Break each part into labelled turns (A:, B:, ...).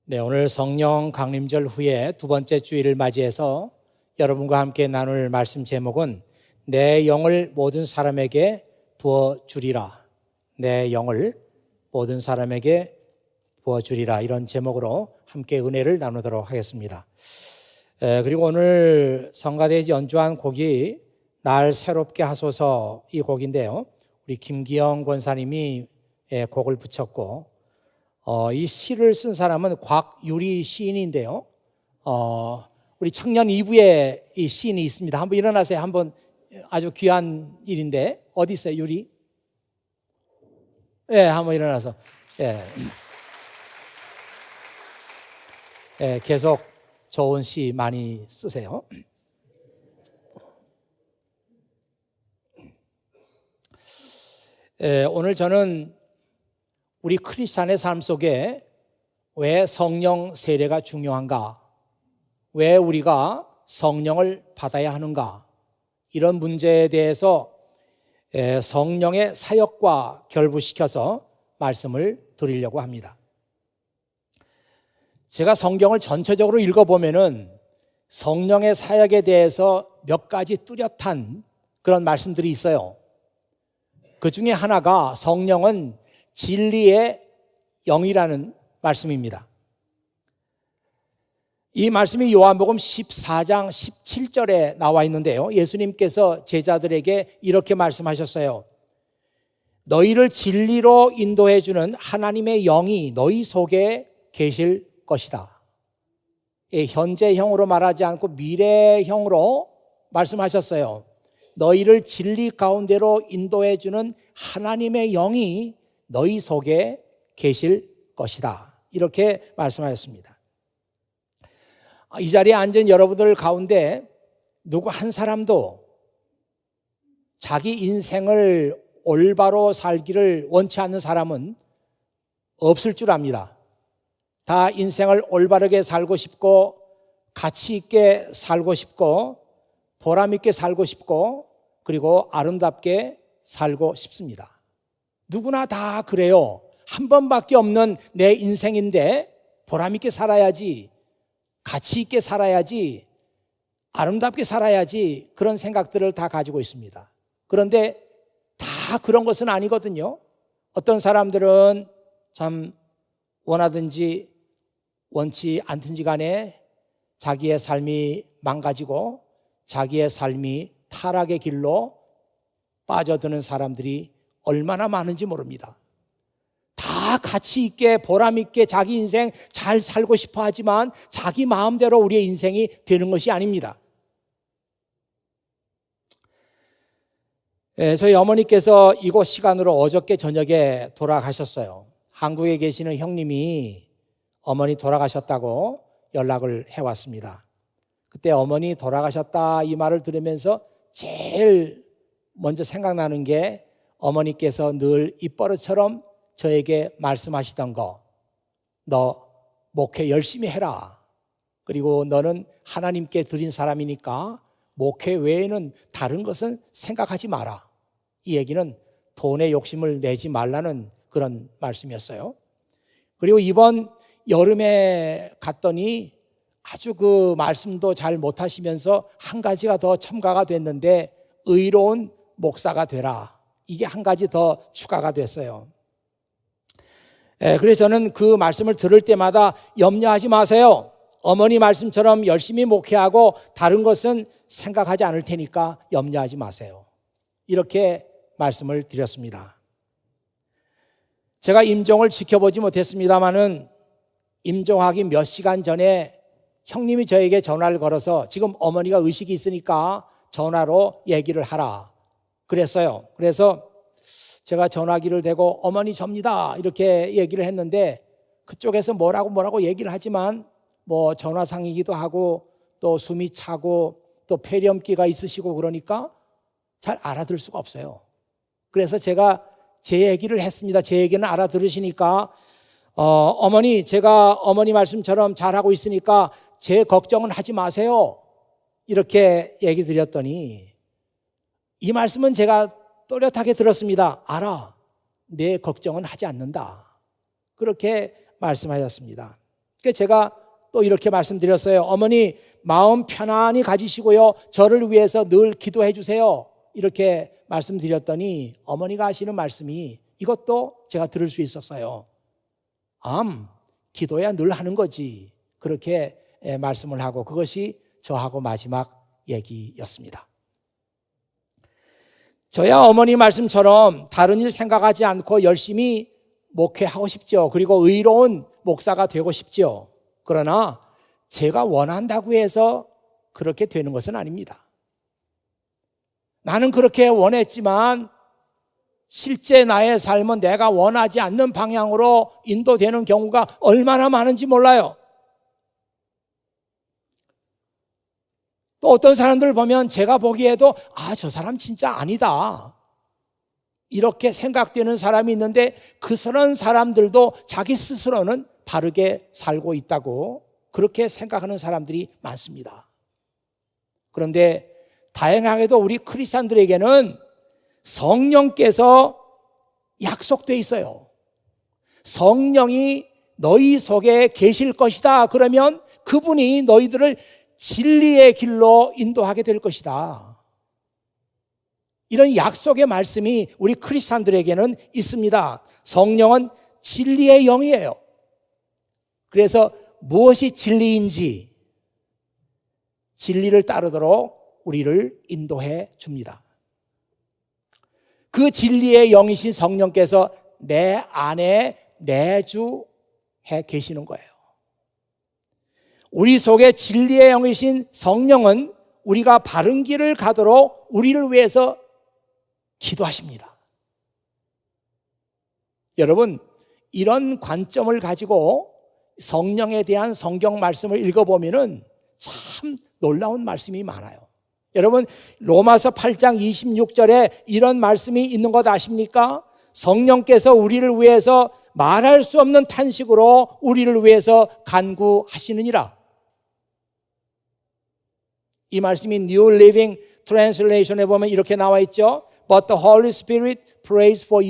A: 네, 오늘 성령 강림절 후에 두 번째 주일을 맞이해서 여러분과 함께 나눌 말씀 제목은 내 영을 모든 사람에게 부어주리라. 내 영을 모든 사람에게 부어주리라. 이런 제목으로 함께 은혜를 나누도록 하겠습니다. 그리고 오늘 성가대에서 연주한 곡이 날 새롭게 하소서 이 곡인데요. 우리 김기영 권사님이 곡을 붙였고 이 시를 쓴 사람은 곽유리 시인인데요. 우리 청년 2부에 이 시인이 있습니다. 한번 일어나세요. 한번 아주 귀한 일인데 어디 있어요, 유리? 예, 한번 일어나서. 계속 좋은 시 많이 쓰세요. 오늘 저는 우리 크리스찬의 삶 속에 왜 성령 세례가 중요한가? 왜 우리가 성령을 받아야 하는가? 이런 문제에 대해서 성령의 사역과 결부시켜서 말씀을 드리려고 합니다. 제가 성경을 전체적으로 읽어보면은 성령의 사역에 대해서 몇 가지 뚜렷한 그런 말씀들이 있어요. 그 중에 하나가 성령은 진리의 영이라는 말씀입니다. 이 말씀이 요한복음 14장 17절에 나와 있는데요. 예수님께서 제자들에게 이렇게 말씀하셨어요. 너희를 진리로 인도해 주는 하나님의 영이 너희 속에 계실 것이다. 현재형으로 말하지 않고 미래형으로 말씀하셨어요. 너희를 진리 가운데로 인도해 주는 하나님의 영이 너희 속에 계실 것이다. 이렇게 말씀하셨습니다. 이 자리에 앉은 여러분들 가운데 누구 한 사람도 자기 인생을 올바로 살기를 원치 않는 사람은 없을 줄 압니다. 다 인생을 올바르게 살고 싶고 가치 있게 살고 싶고 보람 있게 살고 싶고 그리고 아름답게 살고 싶습니다. 누구나 다 그래요. 한 번밖에 없는 내 인생인데 보람 있게 살아야지, 가치 있게 살아야지, 아름답게 살아야지 그런 생각들을 다 가지고 있습니다. 그런데 다 그런 것은 아니거든요. 어떤 사람들은 참 원하든지 원치 않든지 간에 자기의 삶이 망가지고 자기의 삶이 타락의 길로 빠져드는 사람들이 얼마나 많은지 모릅니다. 다 가치 있게 보람 있게 자기 인생 잘 살고 싶어 하지만 자기 마음대로 우리의 인생이 되는 것이 아닙니다. 저희 어머니께서 이곳 시간으로 어저께 저녁에 돌아가셨어요. 한국에 계시는 형님이 어머니 돌아가셨다고 연락을 해왔습니다. 그때 어머니 돌아가셨다 이 말을 들으면서 제일 먼저 생각나는 게 어머니께서 늘 입버릇처럼 저에게 말씀하시던 거, 너 목회 열심히 해라. 그리고 너는 하나님께 드린 사람이니까 목회 외에는 다른 것은 생각하지 마라. 이 얘기는 돈에 욕심을 내지 말라는 그런 말씀이었어요. 그리고 이번 여름에 갔더니 아주 그 말씀도 잘 못하시면서 한 가지가 더 첨가가 됐는데 의로운 목사가 되라. 이게 한 가지 더 추가가 됐어요. 그래서 저는 그 말씀을 들을 때마다 염려하지 마세요. 어머니 말씀처럼 열심히 목회하고 다른 것은 생각하지 않을 테니까 염려하지 마세요. 이렇게 말씀을 드렸습니다. 제가 임종을 지켜보지 못했습니다마는 임종하기 몇 시간 전에 형님이 저에게 전화를 걸어서 지금 어머니가 의식이 있으니까 전화로 얘기를 하라 그랬어요. 그래서 제가 전화기를 대고 어머니 접니다 이렇게 얘기를 했는데 그쪽에서 뭐라고 얘기를 하지만 뭐 전화상이기도 하고 또 숨이 차고 또 폐렴기가 있으시고 그러니까 잘 알아들을 수가 없어요. 그래서 제가 제 얘기를 했습니다. 제 얘기는 알아들으시니까 어머니 제가 어머니 말씀처럼 잘하고 있으니까 제 걱정은 하지 마세요. 이렇게 얘기 드렸더니 이 말씀은 제가 또렷하게 들었습니다. 알아. 내 걱정은 하지 않는다. 그렇게 말씀하셨습니다. 그래서 제가 또 이렇게 말씀드렸어요. 어머니 마음 편안히 가지시고요, 저를 위해서 늘 기도해 주세요. 이렇게 말씀드렸더니 어머니가 하시는 말씀이, 이것도 제가 들을 수 있었어요. 기도야 늘 하는 거지. 그렇게 말씀을 하고, 그것이 저하고 마지막 얘기였습니다. 저야 어머니 말씀처럼 다른 일 생각하지 않고 열심히 목회하고 싶죠. 그리고 의로운 목사가 되고 싶죠. 그러나 제가 원한다고 해서 그렇게 되는 것은 아닙니다. 나는 그렇게 원했지만 실제 나의 삶은 내가 원하지 않는 방향으로 인도되는 경우가 얼마나 많은지 몰라요. 또 어떤 사람들 보면 제가 보기에도 저 사람 진짜 아니다, 이렇게 생각되는 사람이 있는데, 그런 사람들도 자기 스스로는 바르게 살고 있다고 그렇게 생각하는 사람들이 많습니다. 그런데 다행하게도 우리 크리스찬들에게는 성령께서 약속되어 있어요. 성령이 너희 속에 계실 것이다. 그러면 그분이 너희들을 진리의 길로 인도하게 될 것이다. 이런 약속의 말씀이 우리 크리스찬들에게는 있습니다. 성령은 진리의 영이에요. 그래서 무엇이 진리인지 진리를 따르도록 우리를 인도해 줍니다. 그 진리의 영이신 성령께서 내 안에 내주해 계시는 거예요. 우리 속에 진리의 영이신 성령은 우리가 바른 길을 가도록 우리를 위해서 기도하십니다. 여러분, 이런 관점을 가지고 성령에 대한 성경 말씀을 읽어보면 참 놀라운 말씀이 많아요. 여러분, 로마서 8장 26절에 이런 말씀이 있는 것 아십니까? 성령께서 우리를 위해서 말할 수 없는 탄식으로 우리를 위해서 간구하시느니라. 이 말씀이 New Living Translation에 보면 이렇게 나와 있죠. But the Holy Spirit prays for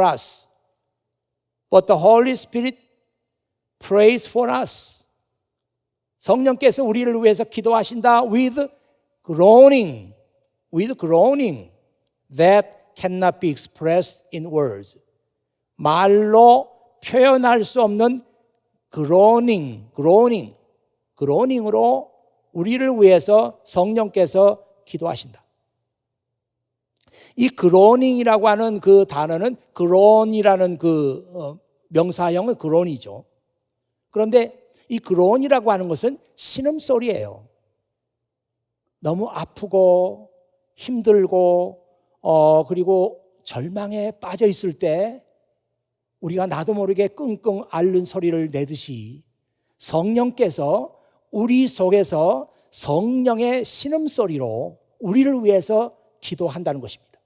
A: us. But the Holy Spirit prays for us. 성령께서 우리를 위해서 기도하신다. With groaning that cannot be expressed in words. 말로 표현할 수 없는 groaning으로 우리를 위해서 성령께서 기도하신다. 이 groaning이라고 하는 그 단어는 groan이라는 그 명사형은 groan이죠. 그런데 이 groan이라고 하는 것은 신음소리예요. 너무 아프고 힘들고 그리고 절망에 빠져 있을 때 우리가 나도 모르게 끙끙 앓는 소리를 내듯이 성령께서 우리 속에서 성령의 신음소리로 우리를 위해서 기도한다는 것입니다.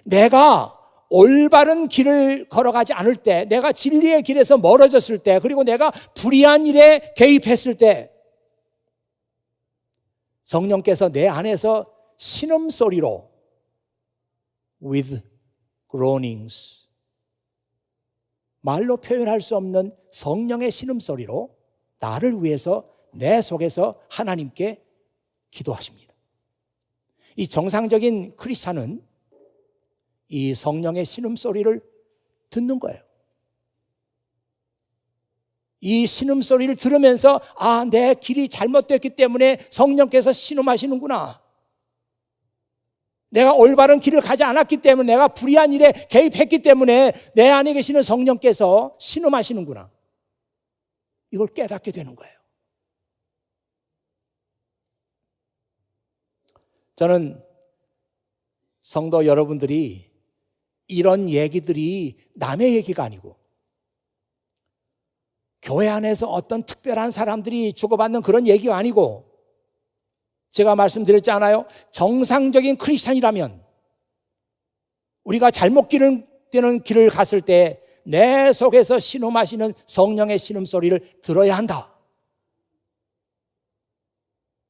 A: 내가 올바른 길을 걸어가지 않을 때, 내가 진리의 길에서 멀어졌을 때, 그리고 내가 불의한 일에 개입했을 때 성령께서 내 안에서 신음소리로 with groanings, 말로 표현할 수 없는 성령의 신음소리로 나를 위해서 내 속에서 하나님께 기도하십니다. 이 정상적인 크리스찬은 이 성령의 신음소리를 듣는 거예요. 이 신음소리를 들으면서 내 길이 잘못됐기 때문에 성령께서 신음하시는구나. 내가 올바른 길을 가지 않았기 때문에, 내가 불의한 일에 개입했기 때문에 내 안에 계시는 성령께서 신음하시는구나. 이걸 깨닫게 되는 거예요. 저는 성도 여러분들이 이런 얘기들이 남의 얘기가 아니고 교회 안에서 어떤 특별한 사람들이 주고받는 그런 얘기가 아니고, 제가 말씀드렸지 않아요? 정상적인 크리스찬이라면 우리가 잘못 되는 길을 갔을 때 내 속에서 신음하시는 성령의 신음소리를 들어야 한다.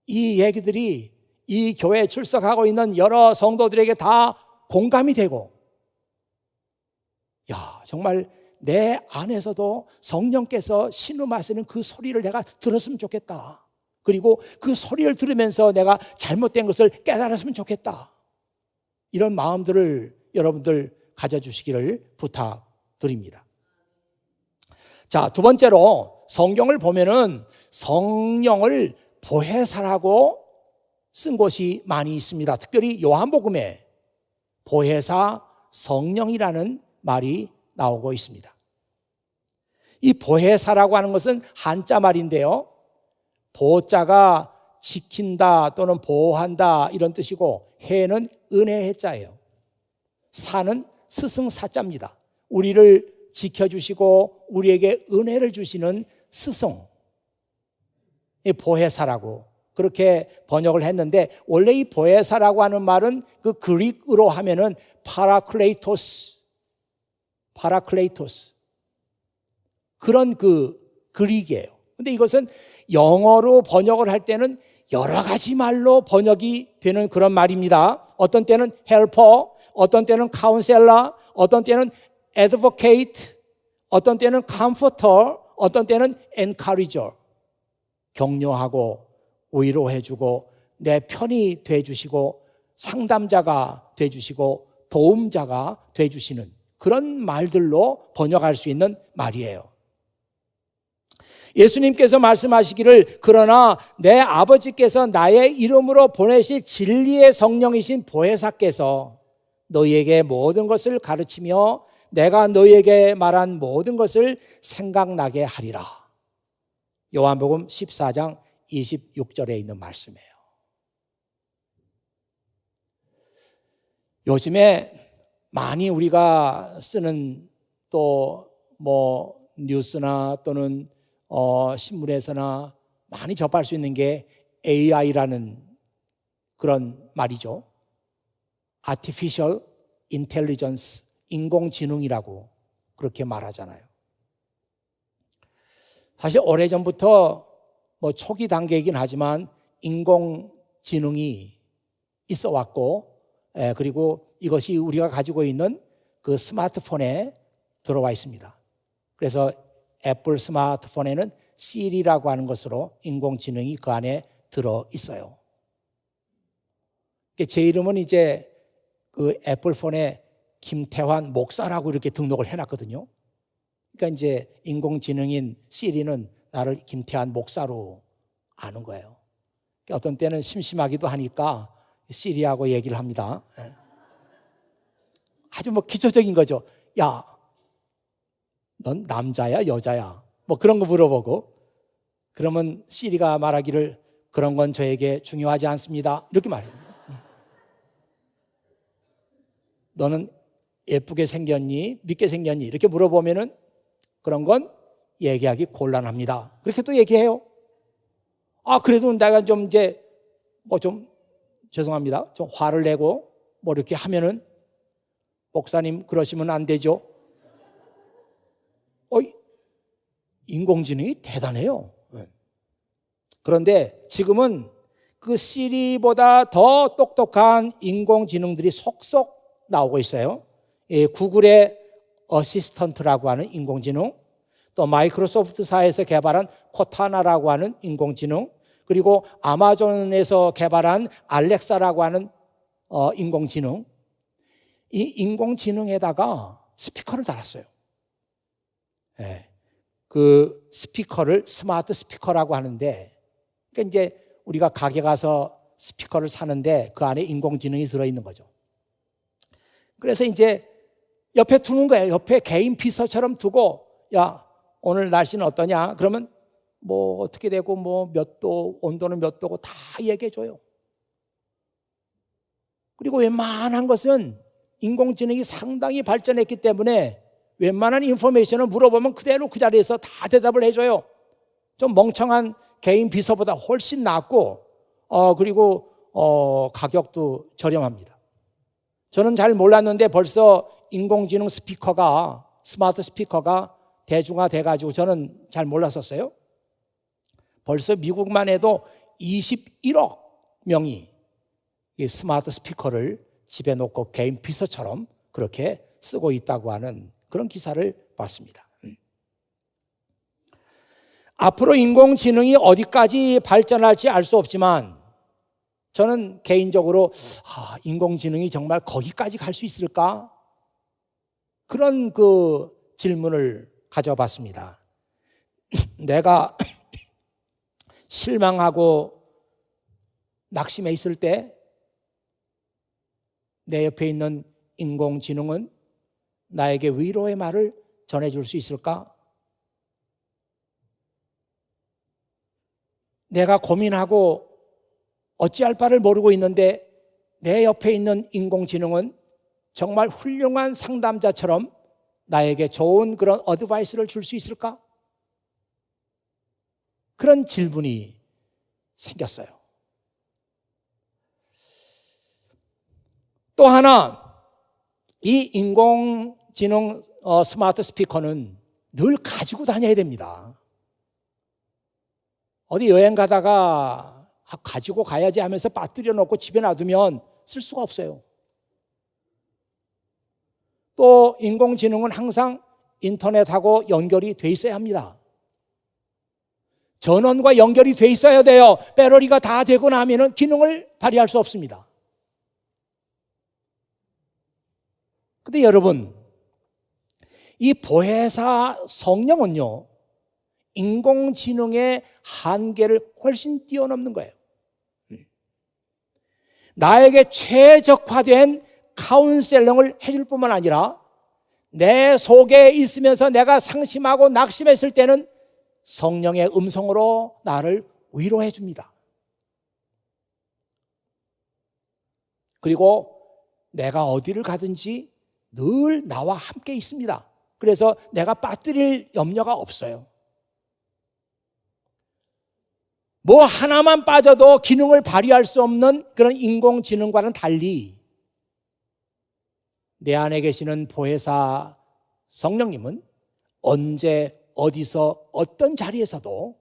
A: 이 얘기들이 이 교회에 출석하고 있는 여러 성도들에게 다 공감이 되고, 정말 내 안에서도 성령께서 신음하시는 그 소리를 내가 들었으면 좋겠다. 그리고 그 소리를 들으면서 내가 잘못된 것을 깨달았으면 좋겠다. 이런 마음들을 여러분들 가져주시기를 부탁드립니다. 자, 두 번째로 성경을 보면은 성령을 보혜사라고 쓴 곳이 많이 있습니다. 특별히 요한복음에 보혜사 성령이라는 말이 나오고 있습니다. 이 보혜사라고 하는 것은 한자 말인데요. 보자가 지킨다 또는 보호한다 이런 뜻이고, 해는 은혜 해자예요. 사는 스승사자입니다. 우리를 지켜주시고 우리에게 은혜를 주시는 스승, 보혜사라고 그렇게 번역을 했는데, 원래 이 보혜사라고 하는 말은 그 그릭으로 하면은 파라클레이토스 그런 그 그릭이에요. 근데 이것은 영어로 번역을 할 때는 여러 가지 말로 번역이 되는 그런 말입니다. 어떤 때는 helper, 어떤 때는 counselor, 어떤 때는 advocate, 어떤 때는 comforter, 어떤 때는 encourager. 격려하고 위로해주고 내 편이 돼주시고 상담자가 돼주시고 도움자가 돼주시는 그런 말들로 번역할 수 있는 말이에요. 예수님께서 말씀하시기를, 그러나 내 아버지께서 나의 이름으로 보내실 진리의 성령이신 보혜사께서 너희에게 모든 것을 가르치며 내가 너희에게 말한 모든 것을 생각나게 하리라. 요한복음 14장 26절에 있는 말씀이에요. 요즘에 많이 우리가 쓰는 또 뭐 뉴스나 또는 신문에서나 많이 접할 수 있는 게 AI라는 그런 말이죠. Artificial Intelligence, 인공지능이라고 그렇게 말하잖아요. 사실 오래전부터 뭐 초기 단계이긴 하지만 인공지능이 있어 왔고, 그리고 이것이 우리가 가지고 있는 그 스마트폰에 들어와 있습니다. 그래서 애플 스마트폰에는 시리라고 하는 것으로 인공지능이 그 안에 들어 있어요. 제 이름은 이제 그 애플폰에 김태환 목사라고 이렇게 등록을 해놨거든요. 그러니까 이제 인공지능인 시리는 나를 김태환 목사로 아는 거예요. 그러니까 어떤 때는 심심하기도 하니까 시리하고 얘기를 합니다. 아주 뭐 기초적인 거죠. 야, 넌 남자야 여자야? 뭐 그런 거 물어보고, 그러면 시리가 말하기를 그런 건 저에게 중요하지 않습니다. 이렇게 말해요. 너는 예쁘게 생겼니? 믿게 생겼니? 이렇게 물어보면은 그런 건 얘기하기 곤란합니다. 그렇게 또 얘기해요. 아, 그래도 내가 좀 이제 뭐 좀 죄송합니다. 좀 화를 내고 뭐 이렇게 하면은 목사님 그러시면 안 되죠. 인공지능이 대단해요. 그런데 지금은 그 시리보다 더 똑똑한 인공지능들이 속속 나오고 있어요. 구글의 어시스턴트라고 하는 인공지능, 또 마이크로소프트사에서 개발한 코타나라고 하는 인공지능, 그리고 아마존에서 개발한 알렉사라고 하는 인공지능, 이 인공지능에다가 스피커를 달았어요. 그 스피커를 스마트 스피커라고 하는데, 그러니까 이제 우리가 가게 가서 스피커를 사는데 그 안에 인공지능이 들어있는 거죠. 그래서 이제 옆에 두는 거예요. 옆에 개인 비서처럼 두고, 야, 오늘 날씨는 어떠냐? 그러면 뭐 어떻게 되고 뭐 몇 도, 온도는 몇 도고 다 얘기해 줘요. 그리고 웬만한 것은 인공지능이 상당히 발전했기 때문에 웬만한 인포메이션을 물어보면 그대로 그 자리에서 다 대답을 해줘요. 좀 멍청한 개인 비서보다 훨씬 낫고, 그리고 가격도 저렴합니다. 저는 잘 몰랐는데 벌써 인공지능 스피커가, 스마트 스피커가 대중화돼 가지고 저는 잘 몰랐었어요. 벌써 미국만 해도 21억 명이 이 스마트 스피커를 집에 놓고 개인 비서처럼 그렇게 쓰고 있다고 하는 그런 기사를 봤습니다. 앞으로 인공지능이 어디까지 발전할지 알 수 없지만 저는 개인적으로 인공지능이 정말 거기까지 갈 수 있을까? 그런 질문을 가져봤습니다. 내가 실망하고 낙심해 있을 때 내 옆에 있는 인공지능은 나에게 위로의 말을 전해줄 수 있을까? 내가 고민하고 어찌할 바를 모르고 있는데 내 옆에 있는 인공지능은 정말 훌륭한 상담자처럼 나에게 좋은 그런 어드바이스를 줄 수 있을까? 그런 질문이 생겼어요. 또 하나, 이 인공지능 스마트 스피커는 늘 가지고 다녀야 됩니다. 어디 여행 가다가 가지고 가야지 하면서 빠뜨려 놓고 집에 놔두면 쓸 수가 없어요. 또 인공지능은 항상 인터넷하고 연결이 돼 있어야 합니다. 전원과 연결이 돼 있어야 돼요. 배터리가 다 되고 나면은 기능을 발휘할 수 없습니다. 근데 여러분, 이 보혜사 성령은요, 인공지능의 한계를 훨씬 뛰어넘는 거예요. 나에게 최적화된 카운셀링을 해줄 뿐만 아니라 내 속에 있으면서 내가 상심하고 낙심했을 때는 성령의 음성으로 나를 위로해 줍니다. 그리고 내가 어디를 가든지 늘 나와 함께 있습니다. 그래서 내가 빠뜨릴 염려가 없어요. 뭐 하나만 빠져도 기능을 발휘할 수 없는 그런 인공지능과는 달리 내 안에 계시는 보혜사 성령님은 언제 어디서 어떤 자리에서도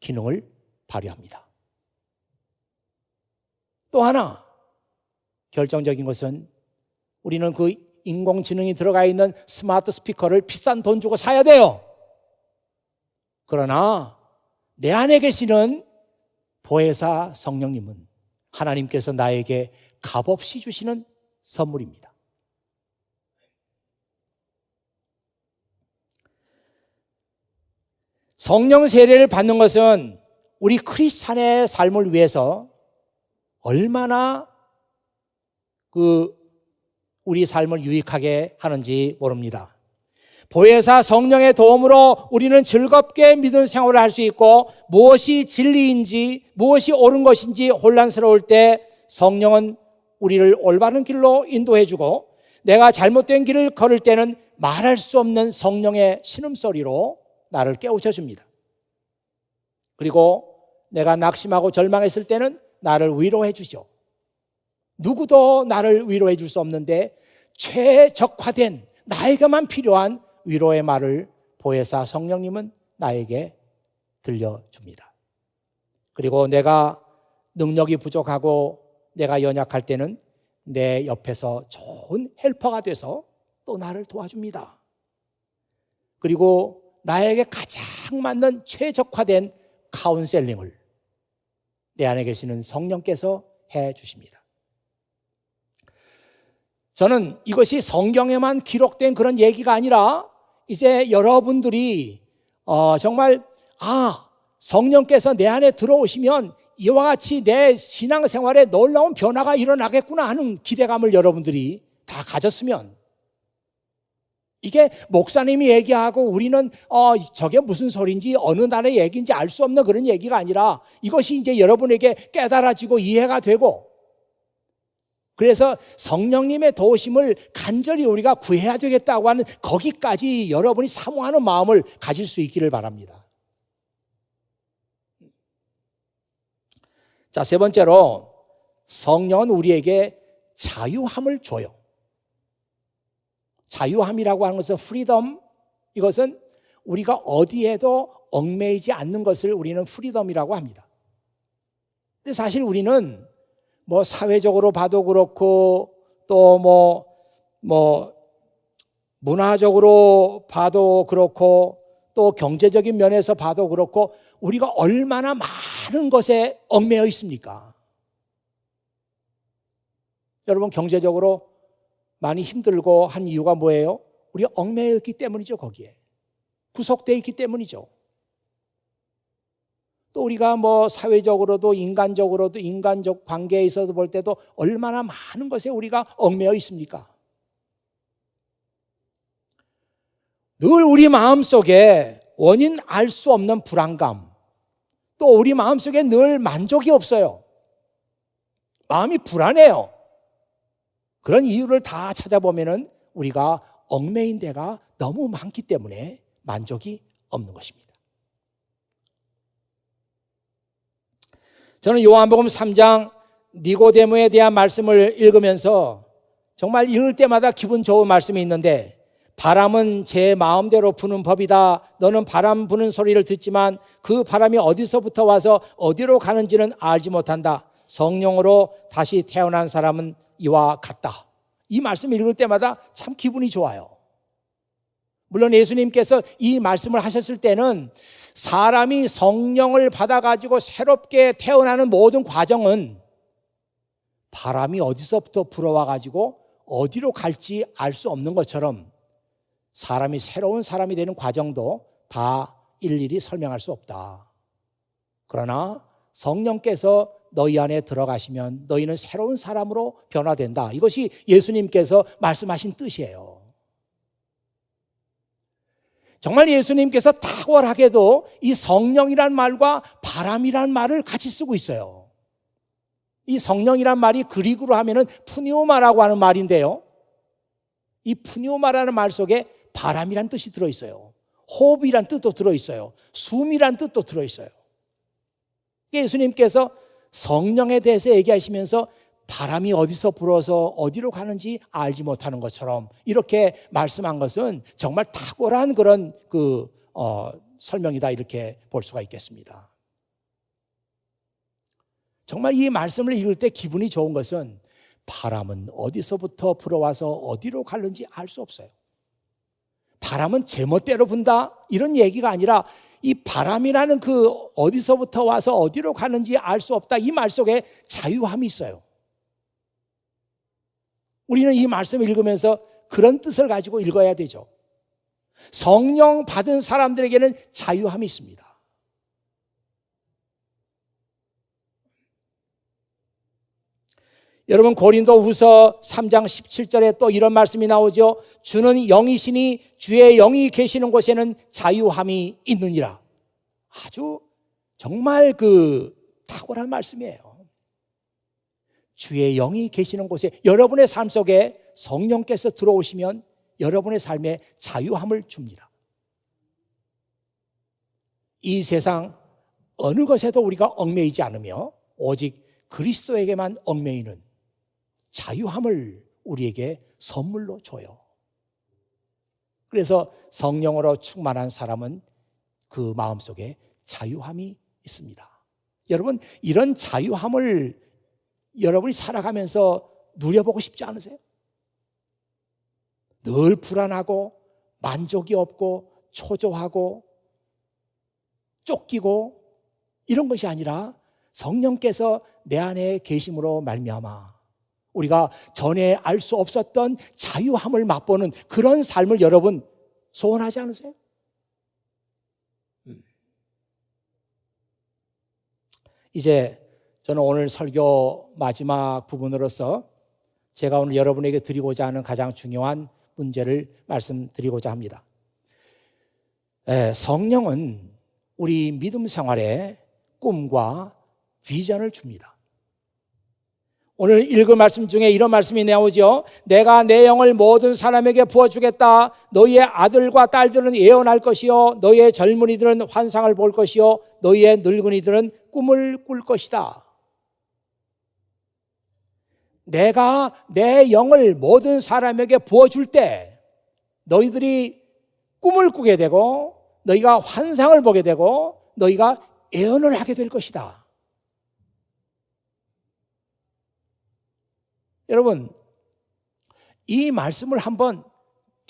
A: 기능을 발휘합니다. 또 하나 결정적인 것은 우리는 그 인공지능이 들어가 있는 스마트 스피커를 비싼 돈 주고 사야 돼요. 그러나 내 안에 계시는 보혜사 성령님은 하나님께서 나에게 값없이 주시는 선물입니다. 성령 세례를 받는 것은 우리 크리스찬의 삶을 위해서 얼마나 우리 삶을 유익하게 하는지 모릅니다. 보혜사 성령의 도움으로 우리는 즐겁게 믿음 생활을 할 수 있고 무엇이 진리인지 무엇이 옳은 것인지 혼란스러울 때 성령은 우리를 올바른 길로 인도해 주고 내가 잘못된 길을 걸을 때는 말할 수 없는 성령의 신음소리로 나를 깨우쳐 줍니다. 그리고 내가 낙심하고 절망했을 때는 나를 위로해 주죠. 누구도 나를 위로해 줄 수 없는데 최적화된 나에게만 필요한 위로의 말을 보혜사 성령님은 나에게 들려줍니다. 그리고 내가 능력이 부족하고 내가 연약할 때는 내 옆에서 좋은 헬퍼가 돼서 또 나를 도와줍니다. 그리고 나에게 가장 맞는 최적화된 카운셀링을 내 안에 계시는 성령께서 해 주십니다. 저는 이것이 성경에만 기록된 그런 얘기가 아니라 이제 여러분들이 정말 성령께서 내 안에 들어오시면 이와 같이 내 신앙생활에 놀라운 변화가 일어나겠구나 하는 기대감을 여러분들이 다 가졌으면, 이게 목사님이 얘기하고 우리는 저게 무슨 소리인지 어느 나라의 얘기인지 알 수 없는 그런 얘기가 아니라 이것이 이제 여러분에게 깨달아지고 이해가 되고, 그래서 성령님의 도우심을 간절히 우리가 구해야 되겠다고 하는 거기까지 여러분이 사모하는 마음을 가질 수 있기를 바랍니다. 자, 세 번째로 성령은 우리에게 자유함을 줘요. 자유함이라고 하는 것은 프리덤, 이것은 우리가 어디에도 얽매이지 않는 것을 우리는 프리덤이라고 합니다. 근데 사실 우리는 사회적으로 봐도 그렇고 또 문화적으로 봐도 그렇고 또 경제적인 면에서 봐도 그렇고 우리가 얼마나 많은 것에 얽매여 있습니까? 여러분, 경제적으로 많이 힘들고 한 이유가 뭐예요? 우리가 얽매여 있기 때문이죠. 거기에 구속되어 있기 때문이죠. 또 우리가 뭐 사회적으로도 인간적으로도 인간적 관계에 있어서 볼 때도 얼마나 많은 것에 우리가 얽매여 있습니까? 늘 우리 마음속에 원인 알 수 없는 불안감, 또 우리 마음속에 늘 만족이 없어요. 마음이 불안해요. 그런 이유를 다 찾아보면은 우리가 얽매인 데가 너무 많기 때문에 만족이 없는 것입니다. 저는 요한복음 3장 니고데모에 대한 말씀을 읽으면서 정말 읽을 때마다 기분 좋은 말씀이 있는데, 바람은 제 마음대로 부는 법이다. 너는 바람 부는 소리를 듣지만 그 바람이 어디서부터 와서 어디로 가는지는 알지 못한다. 성령으로 다시 태어난 사람은 이와 같다. 이 말씀 읽을 때마다 참 기분이 좋아요. 물론 예수님께서 이 말씀을 하셨을 때는 사람이 성령을 받아가지고 새롭게 태어나는 모든 과정은 바람이 어디서부터 불어와가지고 어디로 갈지 알 수 없는 것처럼 사람이 새로운 사람이 되는 과정도 다 일일이 설명할 수 없다. 그러나 성령께서 너희 안에 들어가시면 너희는 새로운 사람으로 변화된다. 이것이 예수님께서 말씀하신 뜻이에요. 정말 예수님께서 탁월하게도 이 성령이란 말과 바람이란 말을 같이 쓰고 있어요. 이 성령이란 말이 그리스어로 하면은 푸니오마라고 하는 말인데요. 이 푸니오마라는 말 속에 바람이란 뜻이 들어있어요. 호흡이란 뜻도 들어있어요. 숨이란 뜻도 들어있어요. 예수님께서 성령에 대해서 얘기하시면서 바람이 어디서 불어서 어디로 가는지 알지 못하는 것처럼 이렇게 말씀한 것은 정말 탁월한 그런 설명이다, 이렇게 볼 수가 있겠습니다. 정말 이 말씀을 읽을 때 기분이 좋은 것은 바람은 어디서부터 불어와서 어디로 가는지 알 수 없어요. 바람은 제멋대로 분다 이런 얘기가 아니라 이 바람이라는 그 어디서부터 와서 어디로 가는지 알 수 없다, 이 말 속에 자유함이 있어요. 우리는 이 말씀을 읽으면서 그런 뜻을 가지고 읽어야 되죠. 성령 받은 사람들에게는 자유함이 있습니다. 여러분, 고린도후서 3장 17절에 또 이런 말씀이 나오죠. 주는 영이시니 주의 영이 계시는 곳에는 자유함이 있느니라. 아주 정말 탁월한 말씀이에요. 주의 영이 계시는 곳에, 여러분의 삶 속에 성령께서 들어오시면 여러분의 삶에 자유함을 줍니다. 이 세상 어느 것에도 우리가 얽매이지 않으며 오직 그리스도에게만 얽매이는 자유함을 우리에게 선물로 줘요. 그래서 성령으로 충만한 사람은 그 마음속에 자유함이 있습니다. 여러분, 이런 자유함을 여러분이 살아가면서 누려보고 싶지 않으세요? 늘 불안하고 만족이 없고 초조하고 쫓기고 이런 것이 아니라 성령께서 내 안에 계심으로 말미암아 우리가 전에 알 수 없었던 자유함을 맛보는 그런 삶을 여러분 소원하지 않으세요? 이제 저는 오늘 설교 마지막 부분으로서 제가 오늘 여러분에게 드리고자 하는 가장 중요한 문제를 말씀드리고자 합니다. 성령은 우리 믿음 생활에 꿈과 비전을 줍니다. 오늘 읽은 말씀 중에 이런 말씀이 나오죠. 내가 내 영을 모든 사람에게 부어주겠다. 너희의 아들과 딸들은 예언할 것이요 너희의 젊은이들은 환상을 볼 것이요 너희의 늙은이들은 꿈을 꿀 것이다. 내가 내 영을 모든 사람에게 부어줄 때 너희들이 꿈을 꾸게 되고 너희가 환상을 보게 되고 너희가 예언을 하게 될 것이다. 여러분, 이 말씀을 한번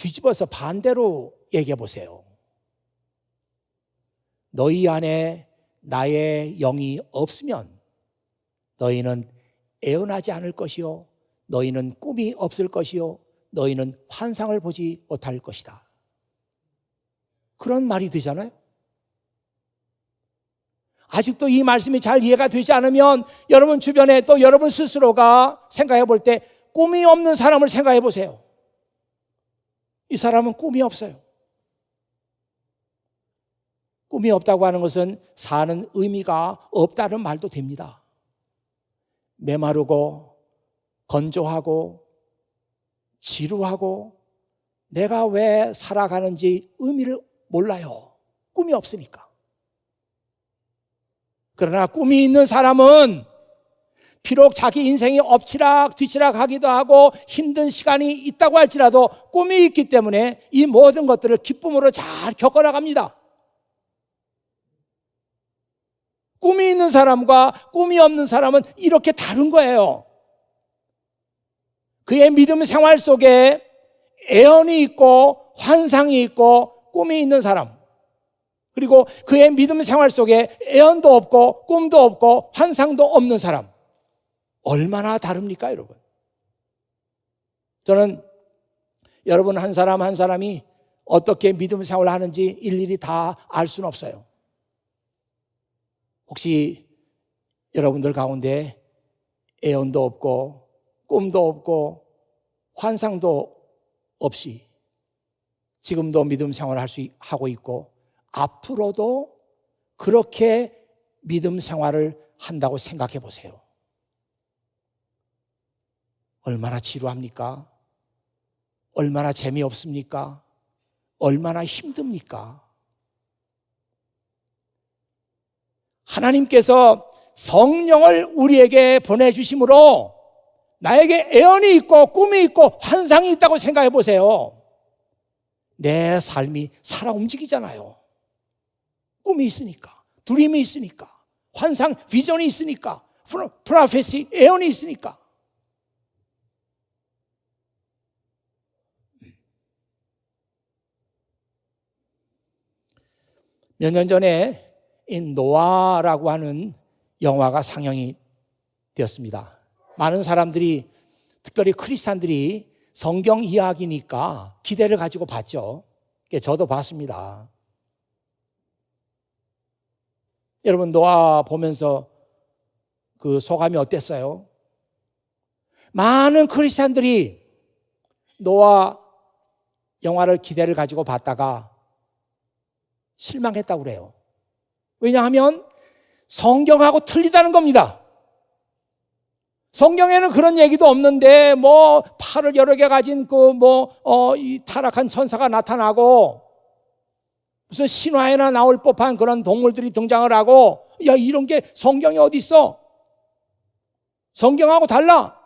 A: 뒤집어서 반대로 얘기해 보세요. 너희 안에 나의 영이 없으면 너희는 애원하지 않을 것이요, 너희는 꿈이 없을 것이요, 너희는 환상을 보지 못할 것이다. 그런 말이 되잖아요. 아직도 이 말씀이 잘 이해가 되지 않으면 여러분 주변에 또 여러분 스스로가 생각해 볼 때 꿈이 없는 사람을 생각해 보세요. 이 사람은 꿈이 없어요. 꿈이 없다고 하는 것은 사는 의미가 없다는 말도 됩니다. 메마르고 건조하고 지루하고 내가 왜 살아가는지 의미를 몰라요. 꿈이 없으니까. 그러나 꿈이 있는 사람은 비록 자기 인생이 엎치락 뒤치락 하기도 하고 힘든 시간이 있다고 할지라도 꿈이 있기 때문에 이 모든 것들을 기쁨으로 잘 겪어나갑니다. 꿈이 있는 사람과 꿈이 없는 사람은 이렇게 다른 거예요. 그의 믿음 생활 속에 애언이 있고 환상이 있고 꿈이 있는 사람, 그리고 그의 믿음 생활 속에 애언도 없고 꿈도 없고 환상도 없는 사람, 얼마나 다릅니까, 여러분? 저는 여러분 한 사람 한 사람이 어떻게 믿음 생활을 하는지 일일이 다 알 수는 없어요. 혹시 여러분들 가운데 애언도 없고 꿈도 없고 환상도 없이 지금도 믿음 생활을 하고 있고 앞으로도 그렇게 믿음 생활을 한다고 생각해 보세요. 얼마나 지루합니까? 얼마나 재미없습니까? 얼마나 힘듭니까? 하나님께서 성령을 우리에게 보내주심으로 나에게 애언이 있고 꿈이 있고 환상이 있다고 생각해 보세요. 내 삶이 살아 움직이잖아요. 꿈이 있으니까, 드림이 있으니까, 환상, 비전이 있으니까, 프로페시, 애언이 있으니까. 몇 년 전에 이 노아라고 하는 영화가 상영이 되었습니다. 많은 사람들이, 특별히 크리스찬들이 성경 이야기니까 기대를 가지고 봤죠. 저도 봤습니다. 여러분 노아 보면서 그 소감이 어땠어요? 많은 크리스찬들이 노아 영화를 기대를 가지고 봤다가 실망했다고 그래요. 왜냐하면 성경하고 틀리다는 겁니다. 성경에는 그런 얘기도 없는데 뭐 팔을 여러 개 가진 이 타락한 천사가 나타나고 무슨 신화에나 나올 법한 그런 동물들이 등장을 하고, 야, 이런 게 성경에 어디 있어? 성경하고 달라.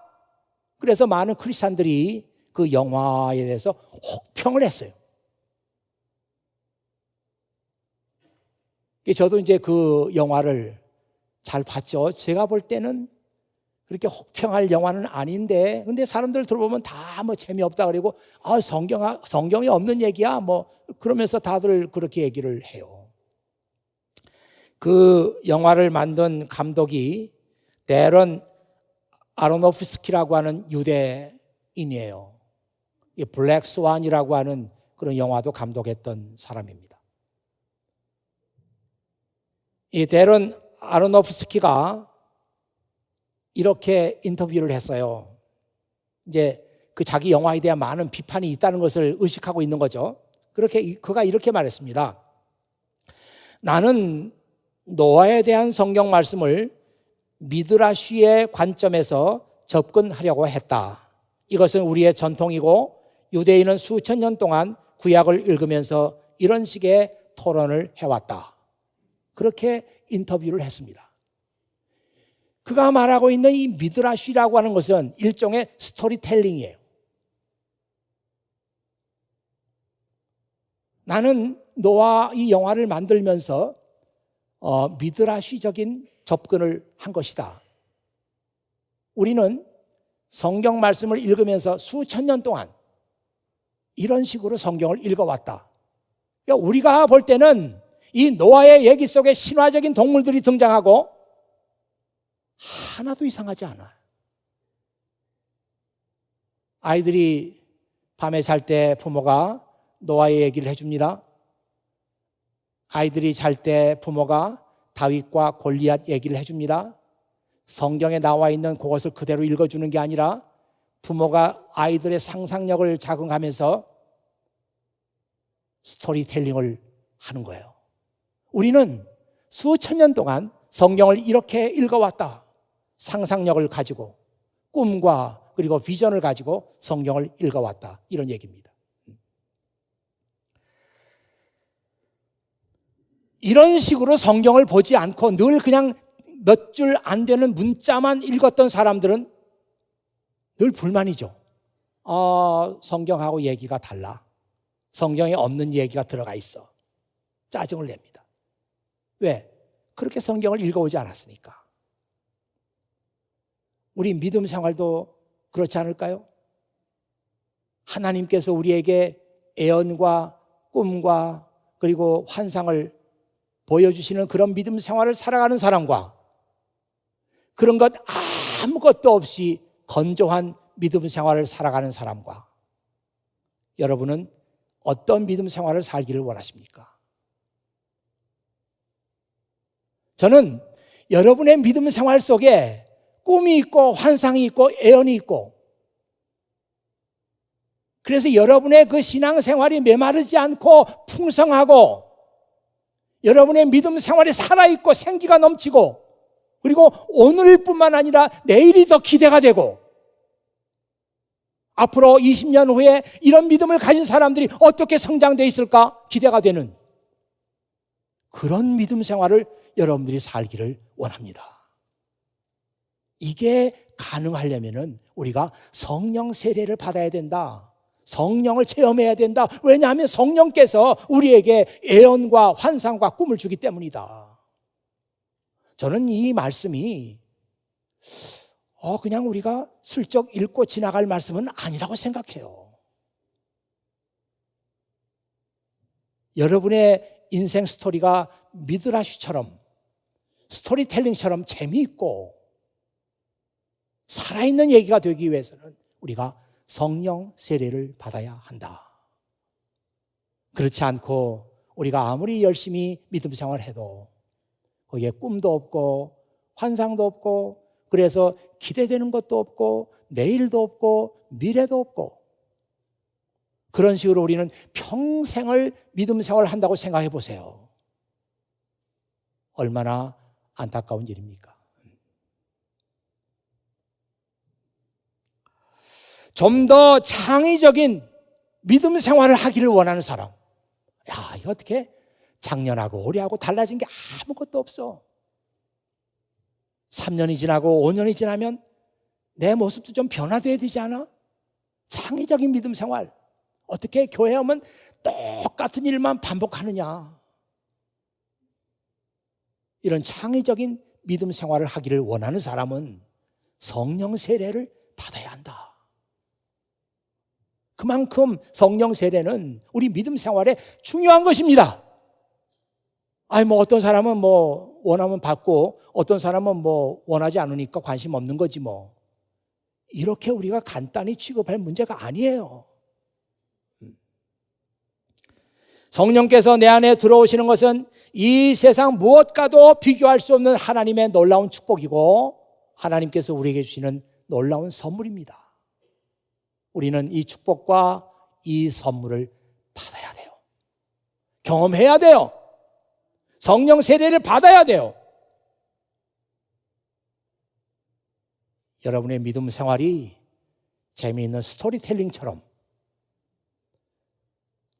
A: 그래서 많은 크리스찬들이 그 영화에 대해서 혹평을 했어요. 저도 이제 그 영화를 잘 봤죠. 제가 볼 때는 그렇게 혹평할 영화는 아닌데, 근데 사람들 들어보면 다 뭐 재미없다 그러고, 성경에 없는 얘기야 뭐 그러면서 다들 그렇게 얘기를 해요. 그 영화를 만든 감독이 데런 아로노프스키라고 하는 유대인이에요. 블랙 스완이라고 하는 그런 영화도 감독했던 사람입니다. 이 데런 아로노프스키가 이렇게 인터뷰를 했어요. 이제 그 자기 영화에 대한 많은 비판이 있다는 것을 의식하고 있는 거죠. 그가 이렇게 말했습니다. 나는 노아에 대한 성경 말씀을 미드라시의 관점에서 접근하려고 했다. 이것은 우리의 전통이고 유대인은 수천 년 동안 구약을 읽으면서 이런 식의 토론을 해왔다. 그렇게 인터뷰를 했습니다. 그가 말하고 있는 이 미드라시라고 하는 것은 일종의 스토리텔링이에요. 나는 노아 이 영화를 만들면서 미드라시적인 접근을 한 것이다. 우리는 성경 말씀을 읽으면서 수천 년 동안 이런 식으로 성경을 읽어왔다. 그러니까 우리가 볼 때는 이 노아의 얘기 속에 신화적인 동물들이 등장하고 하나도 이상하지 않아요. 아이들이 밤에 잘 때 부모가 노아의 얘기를 해줍니다. 아이들이 잘 때 부모가 다윗과 골리앗 얘기를 해줍니다. 성경에 나와 있는 그것을 그대로 읽어주는 게 아니라 부모가 아이들의 상상력을 자극하면서 스토리텔링을 하는 거예요. 우리는 수천 년 동안 성경을 이렇게 읽어왔다. 상상력을 가지고 꿈과 그리고 비전을 가지고 성경을 읽어왔다. 이런 얘기입니다. 이런 식으로 성경을 보지 않고 늘 그냥 몇 줄 안 되는 문자만 읽었던 사람들은 늘 불만이죠. 성경하고 얘기가 달라. 성경에 없는 얘기가 들어가 있어. 짜증을 냅니다. 왜? 그렇게 성경을 읽어오지 않았으니까. 우리 믿음 생활도 그렇지 않을까요? 하나님께서 우리에게 애언과 꿈과 그리고 환상을 보여주시는 그런 믿음 생활을 살아가는 사람과 그런 것 아무것도 없이 건조한 믿음 생활을 살아가는 사람과 여러분은 어떤 믿음 생활을 살기를 원하십니까? 저는 여러분의 믿음 생활 속에 꿈이 있고 환상이 있고 애언이 있고 그래서 여러분의 그 신앙 생활이 메마르지 않고 풍성하고 여러분의 믿음 생활이 살아있고 생기가 넘치고 그리고 오늘뿐만 아니라 내일이 더 기대가 되고 앞으로 20년 후에 이런 믿음을 가진 사람들이 어떻게 성장되어 있을까 기대가 되는 그런 믿음 생활을 여러분들이 살기를 원합니다. 이게 가능하려면 우리가 성령 세례를 받아야 된다. 성령을 체험해야 된다. 왜냐하면 성령께서 우리에게 애언과 환상과 꿈을 주기 때문이다. 저는 이 말씀이 그냥 우리가 슬쩍 읽고 지나갈 말씀은 아니라고 생각해요. 여러분의 인생 스토리가 미드라시처럼 스토리텔링처럼 재미있고 살아있는 얘기가 되기 위해서는 우리가 성령 세례를 받아야 한다. 그렇지 않고 우리가 아무리 열심히 믿음 생활을 해도 거기에 꿈도 없고 환상도 없고 그래서 기대되는 것도 없고 내일도 없고 미래도 없고 그런 식으로 우리는 평생을 믿음 생활을 한다고 생각해 보세요. 얼마나 안타까운 일입니까? 좀 더 창의적인 믿음 생활을 하기를 원하는 사람. 야, 이거 어떻게 작년하고 올해하고 달라진 게 아무것도 없어. 3년이 지나고 5년이 지나면 내 모습도 좀 변화돼야 되지 않아? 창의적인 믿음 생활. 어떻게 교회 오면 똑같은 일만 반복하느냐. 이런 창의적인 믿음 생활을 하기를 원하는 사람은 성령 세례를 받아야 한다. 그만큼 성령 세례는 우리 믿음 생활에 중요한 것입니다. 어떤 사람은 원하면 받고 어떤 사람은 원하지 않으니까 관심 없는 거지 뭐. 이렇게 우리가 간단히 취급할 문제가 아니에요. 성령께서 내 안에 들어오시는 것은 이 세상 무엇과도 비교할 수 없는 하나님의 놀라운 축복이고 하나님께서 우리에게 주시는 놀라운 선물입니다. 우리는 이 축복과 이 선물을 받아야 돼요. 경험해야 돼요. 성령 세례를 받아야 돼요. 여러분의 믿음 생활이 재미있는 스토리텔링처럼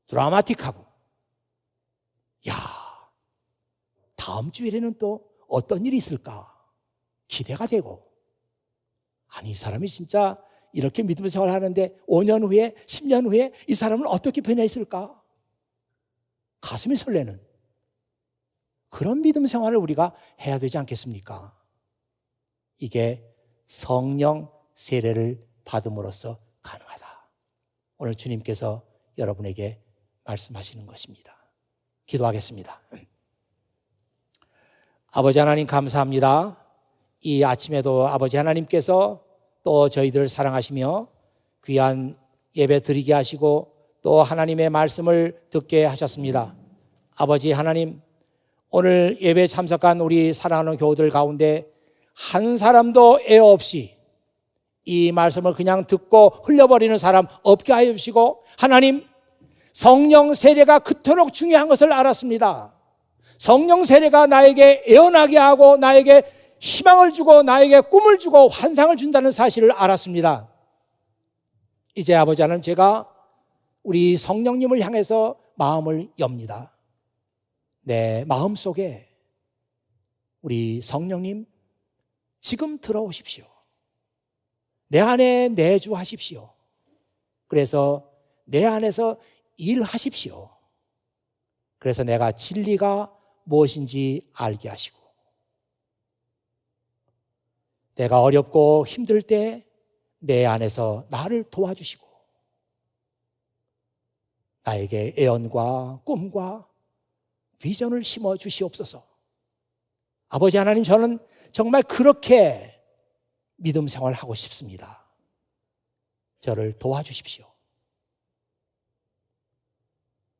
A: 드라마틱하고 다음 주에는 또 어떤 일이 있을까 기대가 되고 이 사람이 진짜 이렇게 믿음 생활을 하는데 5년 후에 10년 후에 이 사람은 어떻게 변해 있을까 가슴이 설레는 그런 믿음 생활을 우리가 해야 되지 않겠습니까? 이게 성령 세례를 받음으로써 가능하다. 오늘 주님께서 여러분에게 말씀하시는 것입니다. 기도하겠습니다. 아버지 하나님 감사합니다. 이 아침에도 아버지 하나님께서 또 저희들을 사랑하시며 귀한 예배 드리게 하시고 또 하나님의 말씀을 듣게 하셨습니다. 아버지 하나님, 오늘 예배 참석한 우리 사랑하는 교우들 가운데 한 사람도 애 없이 이 말씀을 그냥 듣고 흘려버리는 사람 없게 하여 주시고, 하나님, 성령 세례가 그토록 중요한 것을 알았습니다. 성령 세례가 나에게 애원하게 하고 나에게 희망을 주고 나에게 꿈을 주고 환상을 준다는 사실을 알았습니다. 이제 아버지 하나님, 제가 우리 성령님을 향해서 마음을 엽니다. 내 마음속에 우리 성령님 지금 들어오십시오. 내 안에 내주하십시오. 그래서 내 안에서 일하십시오. 그래서 내가 진리가 무엇인지 알게 하시고, 내가 어렵고 힘들 때 내 안에서 나를 도와주시고, 나에게 애언과 꿈과 비전을 심어 주시옵소서. 아버지 하나님, 저는 정말 그렇게 믿음 생활을 하고 싶습니다. 저를 도와주십시오.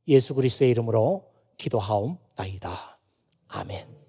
A: 예수 그리스도의 이름으로 기도하옵나이다. 아멘.